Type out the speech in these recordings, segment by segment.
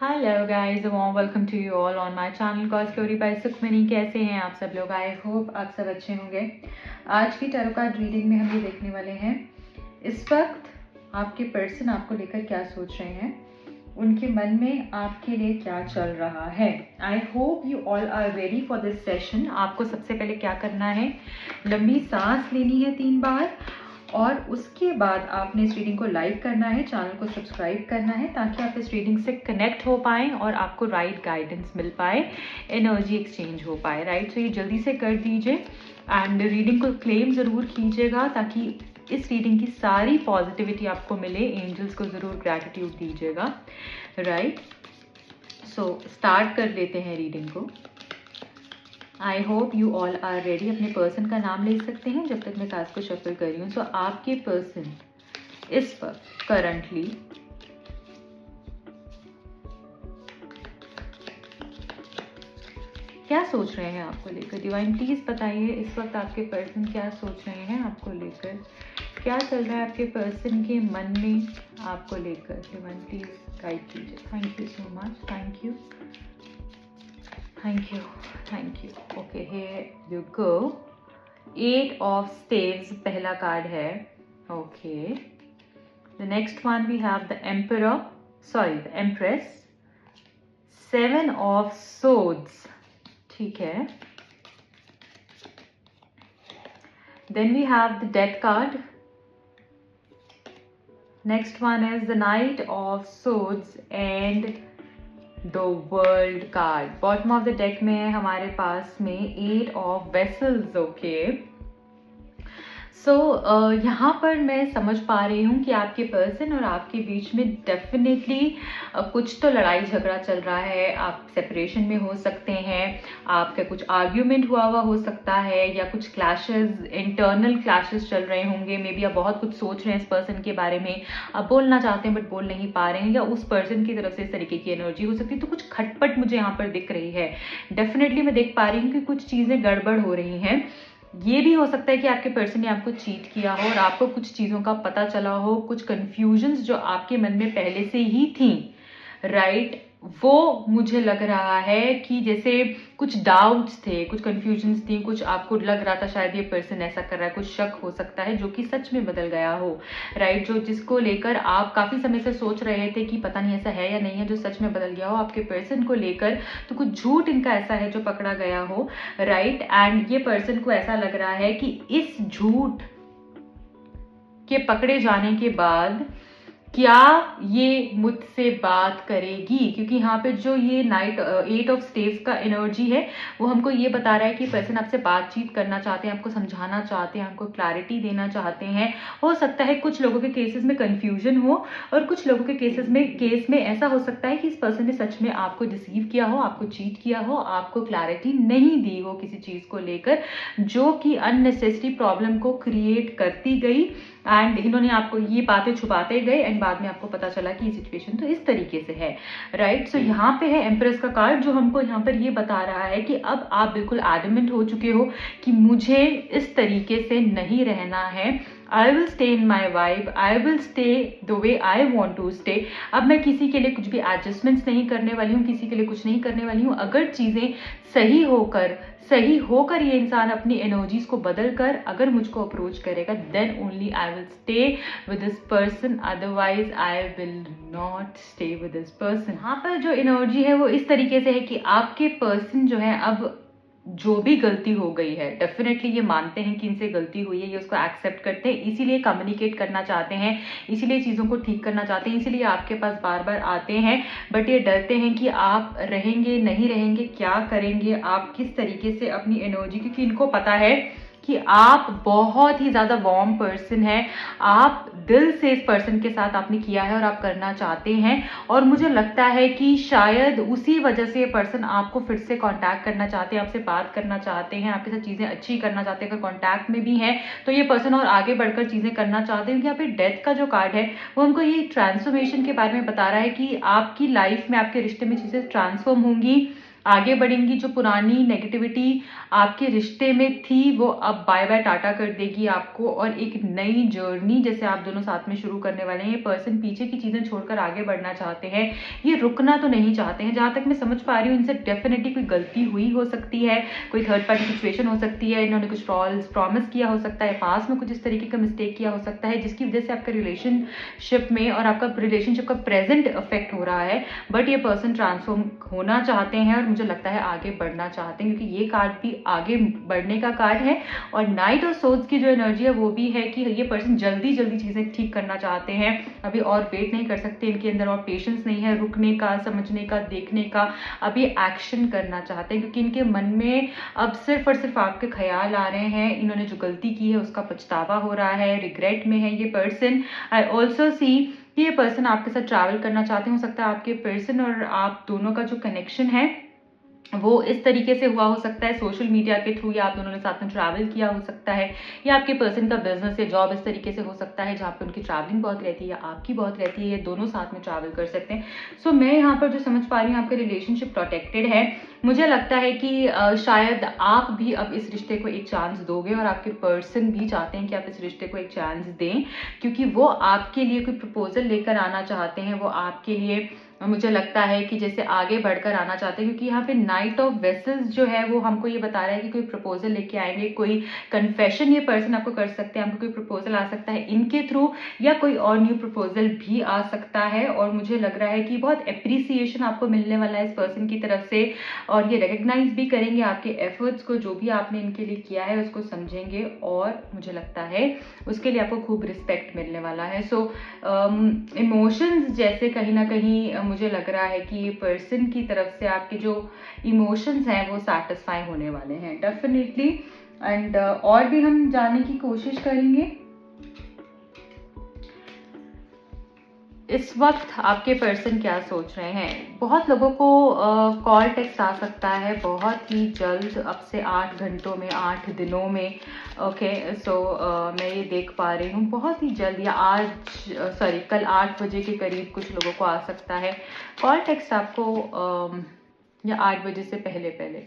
Hello guys, warm welcome to you all on my channel God story by Sukhmani. कैसे हैं आप सब लोग? आई होप आप सब अच्छे होंगे। आज की टैरो कार्ड रीडिंग में हम ये देखने वाले हैं इस वक्त आपके पर्सन आपको लेकर क्या सोच रहे हैं, उनके मन में आपके लिए क्या चल रहा है। I hope you all are ready for this session. आपको सबसे पहले क्या करना है, लंबी सांस लेनी है 3 बार और उसके बाद आपने इस रीडिंग को लाइक करना है, चैनल को सब्सक्राइब करना है ताकि आप इस रीडिंग से कनेक्ट हो पाएँ और आपको राइट गाइडेंस मिल पाए, एनर्जी एक्सचेंज हो पाए। राइट, तो ये जल्दी से कर दीजिए एंड रीडिंग को क्लेम ज़रूर कीजिएगा ताकि इस रीडिंग की सारी पॉजिटिविटी आपको मिले। एंजल्स को ज़रूर ग्रैटिट्यूड दीजिएगा। राइट, सो स्टार्ट कर लेते हैं रीडिंग को। I hope you all are ready. अपने पर्सन का नाम ले सकते हैं जब तक मैं कार्ड्स को शफल कर रही हूँ। सो आपके पर्सन इस वक्त करंटली क्या सोच रहे हैं आपको लेकर? डिवाइन प्लीज बताइए इस वक्त आपके पर्सन क्या सोच रहे हैं आपको लेकर, क्या चल रहा है आपके पर्सन के मन में आपको लेकर। डिवाइन प्लीज गाइड कीजिए। Thank you so much. Thank you, thank you, thank you. Okay, here you go. 8 of staves पहला कार्ड है। Okay, the next one we have the emperor, sorry the empress. 7 of swords, ठीक है। Then we have the death card. Next one is the knight of swords and the world card. Bottom of the deck में है हमारे पास में 8 of vessels. Okay, सो यहाँ पर मैं समझ पा रही हूँ कि आपके पर्सन और आपके बीच में डेफिनेटली कुछ तो लड़ाई झगड़ा चल रहा है। आप सेपरेशन में हो सकते हैं, आपका कुछ आर्ग्यूमेंट हुआ हो सकता है, या कुछ क्लैशेस, इंटरनल क्लैशेस चल रहे होंगे। मे बी आप बहुत कुछ सोच रहे हैं इस पर्सन के बारे में, आप बोलना चाहते हैं बट बोल नहीं पा रहे हैं, या उस पर्सन की तरफ से इस तरीके की एनर्जी हो सकती है। तो कुछ खटपट मुझे यहाँ पर दिख रही है। डेफिनेटली मैं देख पा रही हूँ कि कुछ चीज़ें गड़बड़ हो रही हैं। ये भी हो सकता है कि आपके पर्सन ने आपको चीट किया हो और आपको कुछ चीज़ों का पता चला हो, कुछ कंफ्यूजन्स जो आपके मन में पहले से ही थी। राइट, वो मुझे लग रहा है कि जैसे कुछ डाउट्स थे, कुछ कंफ्यूजन्स थी, कुछ आपको लग रहा था शायद ये पर्सन ऐसा कर रहा है, कुछ शक हो सकता है जो कि सच में बदल गया हो। राइट, जो जिसको लेकर आप काफी समय से सोच रहे थे कि पता नहीं ऐसा है या नहीं है, जो सच में बदल गया हो आपके पर्सन को लेकर। तो कुछ झूठ इनका ऐसा है जो पकड़ा गया हो। राइट, एंड ये पर्सन को ऐसा लग रहा है कि इस झूठ के पकड़े जाने के बाद क्या ये मुझसे बात करेगी, क्योंकि यहाँ पे जो ये 8 ऑफ स्टेव्स का एनर्जी है वो हमको ये बता रहा है कि पर्सन आपसे बातचीत करना चाहते हैं, आपको समझाना चाहते हैं, आपको क्लैरिटी देना चाहते हैं। हो सकता है कुछ लोगों के केसेस में कंफ्यूजन हो और कुछ लोगों के केस में ऐसा हो सकता है कि इस पर्सन ने सच में आपको डिसीव किया हो, आपको चीट किया हो, आपको क्लैरिटी नहीं दी हो किसी चीज को लेकर, जो कि अननेसेसरी प्रॉब्लम को क्रिएट करती गई। एंड इन्होंने आपको ये बातें छुपाते गए एंड बाद में आपको पता चला कि ये सिचुएशन तो इस तरीके से है। राइट, सो यहाँ पे है एम्प्रेस का कार्ड जो हमको यहाँ पर ये बता रहा है कि अब आप बिल्कुल एडमेंट हो चुके हो कि मुझे इस तरीके से नहीं रहना है। I will stay in my vibe, I will stay the way I want to stay। अब मैं किसी के लिए कुछ भी एडजस्टमेंट्स नहीं करने वाली हूँ, किसी के लिए कुछ नहीं करने वाली हूँ। अगर चीज़ें सही होकर ये इंसान अपनी एनर्जीज को बदल कर अगर मुझको अप्रोच करेगा, then only I will stay with this person, otherwise I will not stay with this person. यहाँ पर जो एनर्जी है वो इस तरीके से है कि आपके पर्सन जो है, अब जो भी गलती हो गई है, डेफिनेटली ये मानते हैं कि इनसे गलती हुई है, ये उसको एक्सेप्ट करते हैं, इसीलिए कम्युनिकेट करना चाहते हैं, इसीलिए चीज़ों को ठीक करना चाहते हैं, इसीलिए आपके पास बार बार आते हैं। बट ये डरते हैं कि आप रहेंगे नहीं रहेंगे, क्या करेंगे, आप किस तरीके से अपनी एनर्जी, क्योंकि इनको पता है कि आप बहुत ही ज़्यादा वार्म पर्सन है, आप दिल से इस पर्सन के साथ आपने किया है और आप करना चाहते हैं। और मुझे लगता है कि शायद उसी वजह से ये पर्सन आपको फिर से कांटेक्ट करना चाहते हैं, आपसे बात करना चाहते हैं, आपके साथ चीज़ें अच्छी करना चाहते हैं। अगर कांटेक्ट में भी हैं तो ये पर्सन और आगे बढ़कर चीज़ें करना चाहते हैं, क्योंकि यहाँ पे डेथ का जो कार्ड है वो हमको ये ट्रांसफॉर्मेशन के बारे में बता रहा है कि आपकी लाइफ में, आपके रिश्ते में चीज़ें ट्रांसफॉर्म होंगी, आगे बढ़ेंगी। जो पुरानी नेगेटिविटी आपके रिश्ते में थी वो अब बाय बाय टाटा कर देगी आपको, और एक नई जर्नी जैसे आप दोनों साथ में शुरू करने वाले हैं। ये पर्सन पीछे की चीजें छोड़कर आगे बढ़ना चाहते हैं, ये रुकना तो नहीं चाहते हैं। जहां तक मैं समझ पा रही हूँ इनसे डेफिनेटली कोई गलती हुई हो सकती है, कोई थर्ड पार्टी सिचुएशन हो सकती है, इन्होंने कुछ प्रॉमिस किया हो सकता है, पास में कुछ इस तरीके का मिस्टेक किया हो सकता है जिसकी वजह से आपका रिलेशनशिप में और आपका रिलेशनशिप का प्रेजेंट इफेक्ट हो रहा है। बट ये पर्सन ट्रांसफॉर्म होना चाहते हैं और मुझे लगता है आगे बढ़ना चाहते हैं, क्योंकि ये कार्ड भी आगे बढ़ने का कार्ड है। और नाइट और सोल्स की जो एनर्जी है वो भी है कि ये पर्सन जल्दी जल्दी चीजें ठीक करना चाहते हैं, अभी और वेट नहीं कर सकते, इनके अंदर और पेशेंस नहीं है रुकने का, समझने का, देखने का, अभी एक्शन करना चाहते हैं, क्योंकि इनके मन में अब सिर्फ और सिर्फ आपके ख्याल आ रहे हैं। इन्होंने जो गलती की है उसका पछतावा हो रहा है, रिग्रेट में है ये पर्सन। आई ऑल्सो सी ये पर्सन आपके साथ ट्रैवल करना चाहते हैं। हो सकता है आपके पर्सन और आप दोनों का जो कनेक्शन है वो इस तरीके से हुआ हो सकता है, सोशल मीडिया के थ्रू, या आप दोनों ने साथ में ट्रैवल किया हो सकता है, या आपके पर्सन का बिजनेस या जॉब इस तरीके से हो सकता है जहाँ पे उनकी ट्रैवलिंग बहुत रहती है या आपकी बहुत रहती है, ये दोनों साथ में ट्रैवल कर सकते हैं। सो मैं यहाँ पर जो समझ पा रही हूँ आपका रिलेशनशिप प्रोटेक्टेड है। मुझे लगता है कि शायद आप भी अब इस रिश्ते को एक चांस दोगे और आपके पर्सन भी चाहते हैं कि आप इस रिश्ते को एक चांस दें, क्योंकि वो आपके लिए कोई प्रपोजल लेकर आना चाहते हैं, वो आपके लिए मुझे लगता है कि जैसे आगे बढ़कर आना चाहते हैं, क्योंकि यहाँ पे नाइट ऑफ वेसल्स जो है वो हमको ये बता रहा है कि कोई प्रपोजल लेके आएंगे, कोई कन्फेशन ये पर्सन आपको कर सकते हैं, आपको कोई प्रपोजल आ सकता है इनके थ्रू, या कोई और न्यू प्रपोजल भी आ सकता है। और मुझे लग रहा है कि बहुत एप्रिसिएशन आपको मिलने वाला है इस पर्सन की तरफ से, और ये रिकग्नाइज भी करेंगे आपके एफर्ट्स को, जो भी आपने इनके लिए किया है उसको समझेंगे, और मुझे लगता है उसके लिए आपको खूब रिस्पेक्ट मिलने वाला है। सो इमोशंस जैसे कहीं ना कहीं मुझे लग रहा है कि ये पर्सन की तरफ से आपके जो इमोशंस हैं वो सैटिस्फाई होने वाले हैं डेफिनेटली। एंड और भी हम जानने की कोशिश करेंगे इस वक्त आपके पर्सन क्या सोच रहे हैं। बहुत लोगों को कॉल टेक्स्ट आ सकता है बहुत ही जल्द, अब से 8 घंटों में, 8 दिनों में। ओके सो मैं ये देख पा रही हूँ बहुत ही जल्द, या आज कल 8 बजे के करीब कुछ लोगों को आ सकता है कॉल टेक्स्ट आपको, या 8 बजे से पहले पहले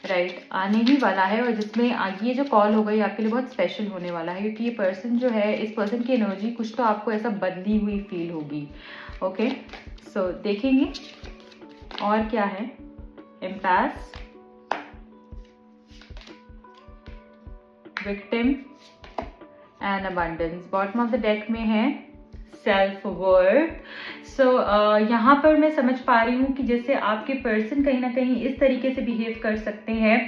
राइट आने ही वाला है। और जिसमें ये जो कॉल होगा ये आपके लिए बहुत स्पेशल होने वाला है, क्योंकि ये पर्सन जो है, इस पर्सन की एनर्जी कुछ तो आपको ऐसा बदली हुई फील होगी। ओके सो देखेंगे और क्या है। Empath, victim and abundance bottom of the deck में है सेल्फ वर्थ। सो यहाँ पर मैं समझ पा रही हूँ कि जैसे आपके पर्सन कहीं ना कहीं इस तरीके से बिहेव कर सकते हैं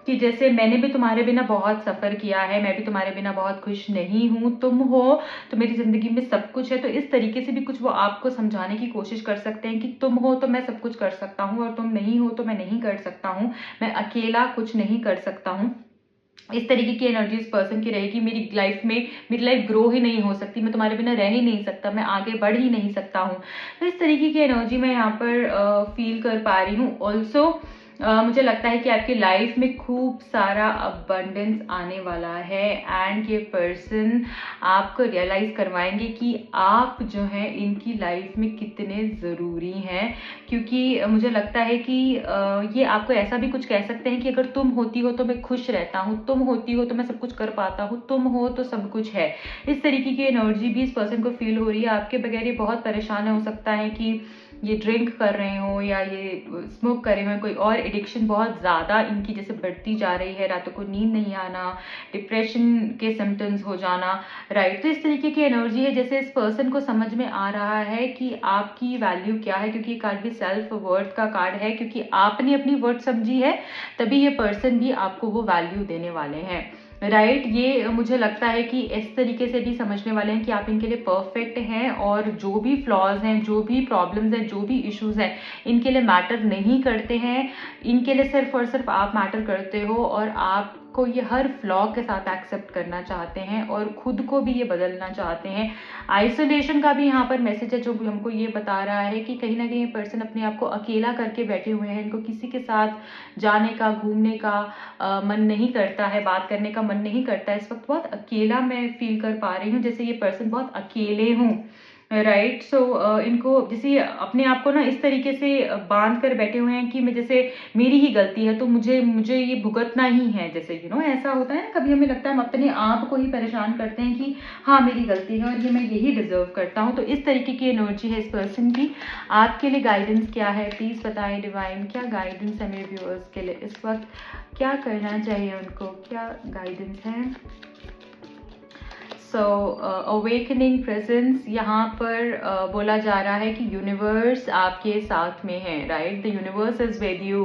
कि जैसे मैंने भी तुम्हारे बिना बहुत सफर किया है, मैं भी तुम्हारे बिना बहुत खुश नहीं हूँ, तुम हो तो मेरी जिंदगी में सब कुछ है। तो इस तरीके से भी कुछ वो आपको समझाने की कोशिश कर सकते हैं कि तुम हो तो मैं सब कुछ कर सकता हूँ, और तुम नहीं हो तो मैं नहीं कर सकता हूँ, मैं अकेला कुछ नहीं कर सकता हूँ। इस तरीके की एनर्जी इस पर्सन की रहेगी। मेरी लाइफ ग्रो ही नहीं हो सकती, मैं तुम्हारे बिना रह ही नहीं सकता, मैं आगे बढ़ ही नहीं सकता हूँ। तो इस तरीके की एनर्जी मैं यहाँ पर फील कर पा रही हूँ। ऑल्सो मुझे लगता है कि आपकी लाइफ में खूब सारा अबंडेंस आने वाला है, एंड ये पर्सन आपको रियलाइज करवाएंगे कि आप जो है इनकी लाइफ में कितने ज़रूरी हैं। क्योंकि मुझे लगता है कि ये आपको ऐसा भी कुछ कह सकते हैं कि अगर तुम होती हो तो मैं खुश रहता हूँ, तुम होती हो तो मैं सब कुछ कर पाता हूँ, तुम हो तो सब कुछ है। इस तरीके की एनर्जी भी इस पर्सन को फील हो रही है। आपके बगैर ये बहुत परेशान हो सकता है कि ये ड्रिंक कर रहे हो या ये स्मोक कर रहे हो, कोई और एडिक्शन बहुत ज़्यादा इनकी जैसे बढ़ती जा रही है, रातों को नींद नहीं आना, डिप्रेशन के सिम्टम्स हो जाना राइट। तो इस तरीके की एनर्जी है जैसे इस पर्सन को समझ में आ रहा है कि आपकी वैल्यू क्या है, क्योंकि ये कार्ड भी सेल्फ वर्थ का कार्ड है। क्योंकि आपने अपनी वर्थ समझी है तभी ये पर्सन भी आपको वो वैल्यू देने वाले हैं राइट। ये मुझे लगता है कि इस तरीके से भी समझने वाले हैं कि आप इनके लिए परफेक्ट हैं, और जो भी फ्लॉज हैं, जो भी प्रॉब्लम्स हैं, जो भी इश्यूज हैं, इनके लिए मैटर नहीं करते हैं। इनके लिए सिर्फ और सिर्फ आप मैटर करते हो, और आपको ये हर फ्लॉ के साथ एक्सेप्ट करना चाहते हैं और खुद को भी ये बदलना चाहते हैं। आइसोलेशन का भी यहाँ पर मैसेज है जो हमको ये बता रहा है कि कहीं ना कहीं पर्सन अपने आप को अकेला करके बैठे हुए हैं। इनको किसी के साथ जाने का, घूमने का मन नहीं करता है, बात करने का मन नहीं करता है। इस वक्त बहुत अकेला मैं फील कर पा रही हूँ, जैसे ये पर्सन बहुत अकेले हूँ राइट। सो इनको जैसे अपने आप को ना इस तरीके से बांध कर बैठे हुए हैं कि मैं जैसे मेरी ही गलती है तो मुझे मुझे ये भुगतना ही है, जैसे ऐसा होता है ना, कभी हमें लगता है हम अपने आप को ही परेशान करते हैं कि हाँ मेरी गलती है और ये मैं यही डिजर्व करता हूँ। तो इस तरीके की एनर्जी है इस पर्सन की। आपके लिए गाइडेंस क्या है प्लीज बताएं डिवाइन, क्या गाइडेंस है मेरे व्यूअर्स के लिए इस वक्त, क्या करना चाहिए उनको, क्या गाइडेंस है। सो अवेकनिंग प्रेजेंस, यहाँ पर बोला जा रहा है कि यूनिवर्स आपके साथ में है, right. The universe is with you,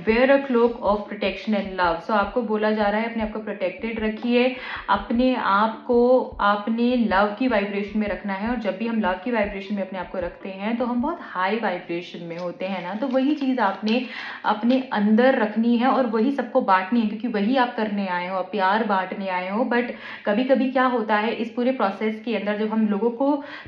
wear a cloak of protection and love. So आपको बोला जा रहा है अपने आप को प्रोटेक्टेड रखिए, अपने आप को आपने लव की वाइब्रेशन में रखना है। और जब भी हम लव की वाइब्रेशन में अपने आप को रखते हैं तो हम बहुत हाई वाइब्रेशन में होते हैं ना, तो वही चीज़ आपने अपने अंदर रखनी है और वही सबको बांटनी है, क्योंकि वही आप करने आए हो, प्यार बांटने आए हो। बट कभी कभी क्या होता है इस पूरे प्रोसेस के अंदर जब हम लोगों को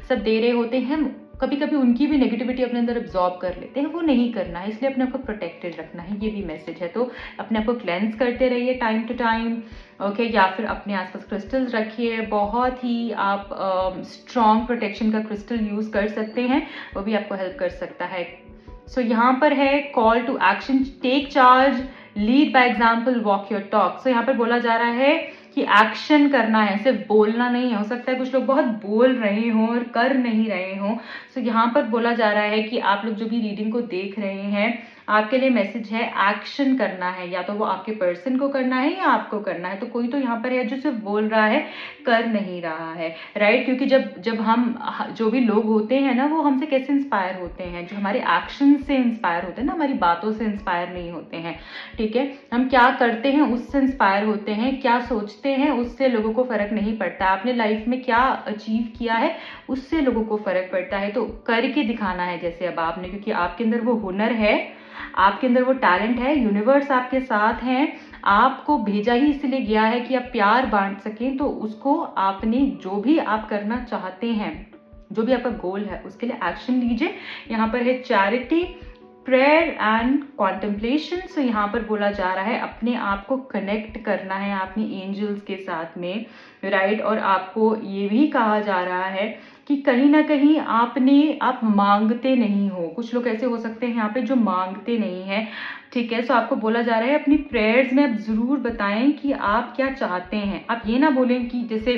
सब दे रहे होते हैं, कभी कभी उनकी भी नेगेटिविटी अपने अंदर एब्जॉर्ब कर लेते हैं, वो नहीं करना है, इसलिए अपने आप को प्रोटेक्टेड रखना है, ये भी मैसेज है। तो अपने आप को क्लेंस करते रहिए टाइम टू टाइम, ओके। या फिर अपने आसपास क्रिस्टल्स रखिए, बहुत ही आप स्ट्रॉन्ग प्रोटेक्शन का क्रिस्टल यूज कर सकते हैं, वो भी आपको हेल्प कर सकता है। सो यहाँ पर है call to action, take charge, lead by example, walk your talk. So यहाँ पर बोला जा रहा है कि एक्शन करना है, सिर्फ बोलना नहीं है। हो सकता है कुछ लोग बहुत बोल रहे हों और कर नहीं रहे हों। सो यहाँ पर बोला जा रहा है कि आप लोग जो भी रीडिंग को देख रहे हैं, आपके लिए मैसेज है एक्शन करना है, या तो वो आपके पर्सन को करना है या आपको करना है। तो कोई तो यहाँ पर है जो सिर्फ बोल रहा है, कर नहीं रहा है, राइट। क्योंकि जब जब हम जो भी लोग होते हैं ना, वो हमसे कैसे इंस्पायर होते हैं, जो हमारे एक्शन से इंस्पायर होते हैं ना, हमारी बातों से इंस्पायर नहीं होते हैं, ठीक है। हम क्या करते हैं उससे इंस्पायर होते हैं, क्या सोचते हैं उससे लोगों को फर्क नहीं पड़ता। आपने लाइफ में क्या अचीव किया है उससे लोगों को फर्क पड़ता है। तो करके दिखाना है जैसे अब आपने, क्योंकि आपके अंदर वो हुनर है, आपके अंदर वो टैलेंट है, यूनिवर्स आपके साथ है, आपको भेजा ही इसलिए गया है कि आप प्यार बांट सकें। तो उसको आपने जो भी आप करना चाहते हैं, जो भी आपका गोल है, उसके लिए एक्शन लीजिए। यहाँ पर है चैरिटी, प्रेयर एंड कॉन्टेम्पलेशन। सो यहाँ पर बोला जा रहा है अपने आप को कनेक्ट करना है अपनी एंजल्स के साथ में, राइट। और आपको ये भी कहा जा रहा है कि कहीं ना कहीं आप मांगते नहीं हो। कुछ लोग ऐसे हो सकते हैं यहाँ पे जो मांगते नहीं है, ठीक है। सो आपको बोला जा रहा है अपनी प्रेयर्स में आप जरूर बताएं कि आप क्या चाहते हैं। आप ये ना बोलें कि जैसे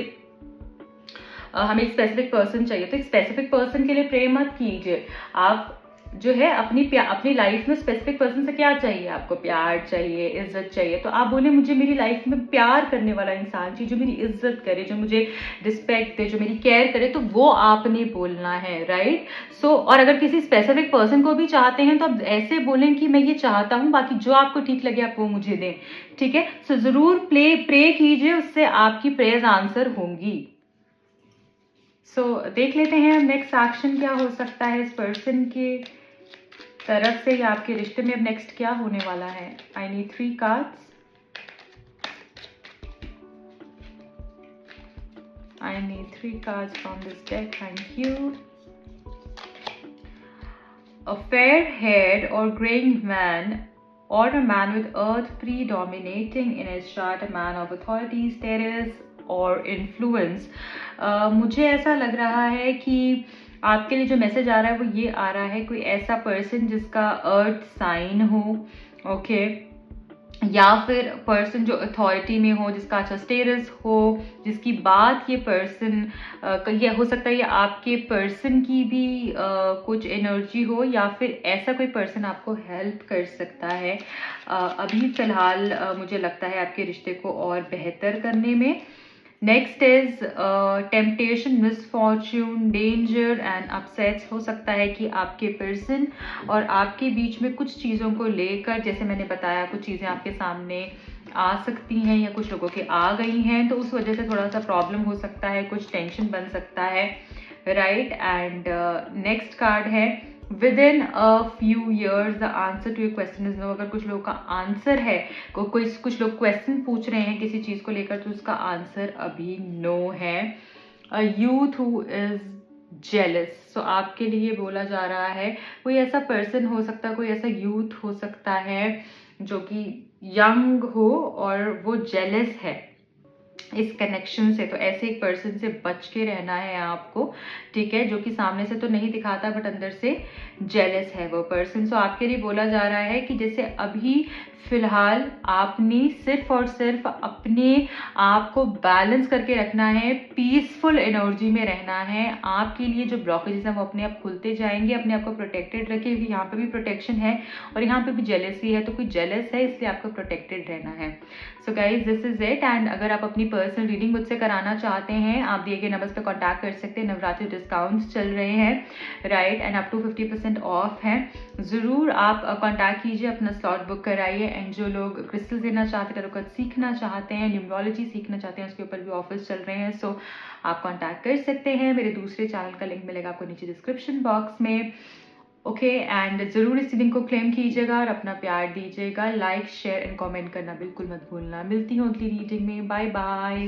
हमें एक स्पेसिफिक पर्सन चाहिए, तो एक स्पेसिफिक पर्सन के लिए प्रे मत कीजिए। आप जो है अपनी लाइफ में स्पेसिफिक पर्सन से क्या चाहिए, आपको प्यार चाहिए, इज्जत चाहिए, तो आप बोले मुझे मेरी लाइफ में प्यार करने वाला इंसान चाहिए, जो मेरी इज्जत करे, जो मुझे रिस्पेक्ट दे, जो मेरी केयर करे, तो वो आपने बोलना है, राइट। सो और अगर किसी स्पेसिफिक पर्सन को भी चाहते हैं तो आप ऐसे बोलें कि मैं ये चाहता हूँ, बाकी जो आपको ठीक लगे आप वो मुझे दें, ठीक है। सो जरूर प्रे कीजिए, उससे आपकी प्रेयर्स आंसर होंगी। सो देख लेते हैं नेक्स्ट एक्शन क्या हो सकता है इस पर्सन के तरफ से या आपके रिश्ते में अब नेक्स्ट क्या होने वाला है। I need 3 cards, I need 3 cards from this deck, thank you. A fair-haired or graying man or a man with earth predominating in his chart, a man of authority, status or influence. मुझे ऐसा लग रहा है कि आपके लिए जो message आ रहा है वो ये आ रहा है, कोई ऐसा पर्सन जिसका अर्थ साइन हो, ओके, या फिर पर्सन जो अथॉरिटी में हो, जिसका अच्छा स्टेटस हो, जिसकी बात ये पर्सन ये हो सकता है ये आपके पर्सन की भी कुछ एनर्जी हो, या फिर ऐसा कोई पर्सन आपको हेल्प कर सकता है अभी फिलहाल मुझे लगता है आपके रिश्ते को और बेहतर करने में। Next is temptation, misfortune, danger and upsets. हो सकता है कि आपके पर्सन और आपके बीच में कुछ चीज़ों को लेकर, जैसे मैंने बताया, कुछ चीज़ें आपके सामने आ सकती हैं या कुछ लोगों के आ गई हैं, तो उस वजह से थोड़ा सा प्रॉब्लम हो सकता है, कुछ टेंशन बन सकता है, राइट। एंड नेक्स्ट कार्ड है within a few years the answer to your question is no. अगर कुछ लोगों का आंसर है, कुछ लोग क्वेश्चन पूछ रहे हैं किसी चीज को लेकर, तो उसका आंसर अभी नो है। A youth who is jealous. So आपके लिए बोला जा रहा है कोई ऐसा पर्सन हो सकता है, कोई ऐसा यूथ हो सकता है जो कि यंग हो और वो जेलस है, इस कनेक्शन से, तो ऐसे एक पर्सन से बच के रहना है आपको, ठीक है, जो कि सामने से तो नहीं दिखाता बट अंदर से जेलस है वो पर्सन। सो आपके लिए बोला जा रहा है कि जैसे अभी फिलहाल आपने सिर्फ और सिर्फ अपने आप को बैलेंस करके रखना है, पीसफुल एनर्जी में रहना है। आपके लिए जो ब्लॉकेजेस हैं वो अपने आप खुलते जाएंगे। अपने आप को प्रोटेक्टेड रखिए, क्योंकि यहाँ पे भी प्रोटेक्शन है और यहाँ पे भी जेलसी है, तो कोई जेलस है इसलिए आपको प्रोटेक्टेड रहना है। So guys this is it. And अगर आप अपनी पर्सनल रीडिंग मुझसे कराना चाहते हैं, आप दिए गए नंबर्स पे कांटेक्ट कर सकते हैं। नवरात्रि डिस्काउंट्स चल रहे हैं, right, and up to 50% off है। ज़रूर आप कांटेक्ट कीजिए, अपना स्लॉट बुक कराइए। एंड जो लोग क्रिस्टल देना चाहते हैं, टैरो सीखना चाहते हैं, न्यूमरोलॉजी सीखना चाहते हैं, उसके ऊपर भी ऑफर्स चल रहे हैं। सो आप कांटेक्ट कर सकते हैं। मेरे दूसरे चैनल का लिंक मिलेगा आपको नीचे डिस्क्रिप्शन बॉक्स में। ओके, एंड ज़रूर इस रीडिंग को क्लेम कीजिएगा और अपना प्यार दीजिएगा। लाइक, शेयर एंड कमेंट करना बिल्कुल मत भूलना। मिलती हूँ अगली रीडिंग में। Bye bye.